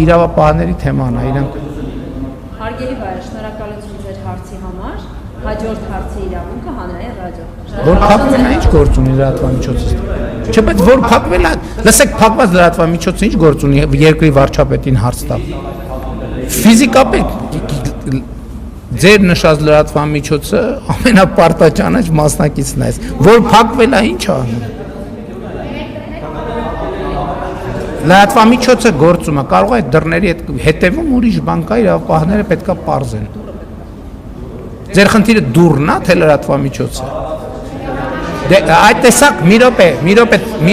իրավապահների թեման է, իրանք Հարգելի վայր, շնորհակալություն ձեր հարցի համար, հաջորդ հարցի իրավունքը հանրային ռադիո։ որ փակվել է ինչ գործ ունի լրատվամիջոցը։ Չէ, բայց որ փակվել է, լսեք, փակված լրատվամիջոցը ինչ գործ ունի երկրի վարչապետին հարց տալ։ Ֆիզիկապես ձեր նշած լրատվամիջոցը ամենապարտաճանաչ մասնակիցն է, որ փակվել է ինչ անում։ Լրատվամիջոցը գործում է, կարող է դռների հետևում ուրիշ բան կա, իրավապահները պետք է պարզեն։ Ձեր խնդիրը դուռն է, թե լրատվամիջոցը։ Դե այդ տեսակ մի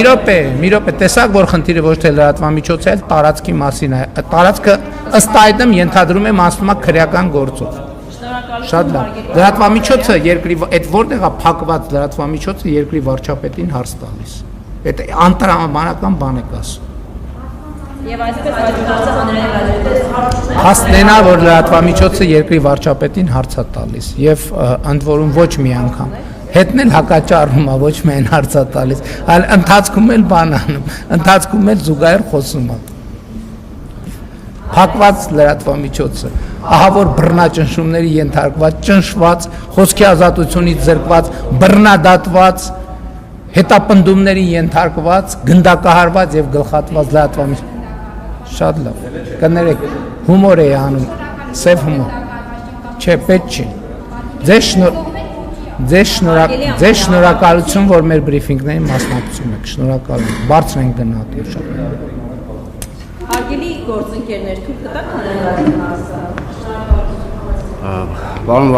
րոպե, տեսակ որ խնդիրը ոչ թե լրատվամիջոցը, այլ տարածքի մասին է։ Տարածքը ըստ այդմ ենթադրում եմ անցնում է քրեական գործով։ Շատ լավ։ Լրատվամիջոցը երկրի այդ որտեղ է փակված լրատվամիջոցը երկրի վարչապետին հարց տալիս։ Այդ անտրամաբանական բան եք ասում։ Եվ այսպես հաջորդածը հանրային ռադիոյի Հասնենա, որ լրատվամիջոցը երկրի վարչապետին հարց է տալիս եւ ընդ որում ոչ մի անգամ հետն էլ հակաճառում է, ոչ միայն հարց է տալիս, այլ ընթացքում էլ բան անում, ընթացքում էլ զուգահեռ խոսում է։ Փակված լրատվամիջոցը, ահա որ բռնաճնշումների ենթարկված, ճնշված, խոսքի ազատությունից զրկված, բռնադատված, հետապնդումների ենթարկված, գնդակահարված եւ գլխատված լրատվամիջոց։ Շատ լավ, կներեք, հումոր է անում, սև հումոր, չէ, պետք չի, ձեզ շնորհակալություն, որ մեր բրիֆինգներին մասնակցում եք, շնորհակալություն, բարձր ենք գնահատում շատ։ Հարգելի գործընկերներ, թույլ կտաք հանրային ռադիոյի մասը։ Պարոն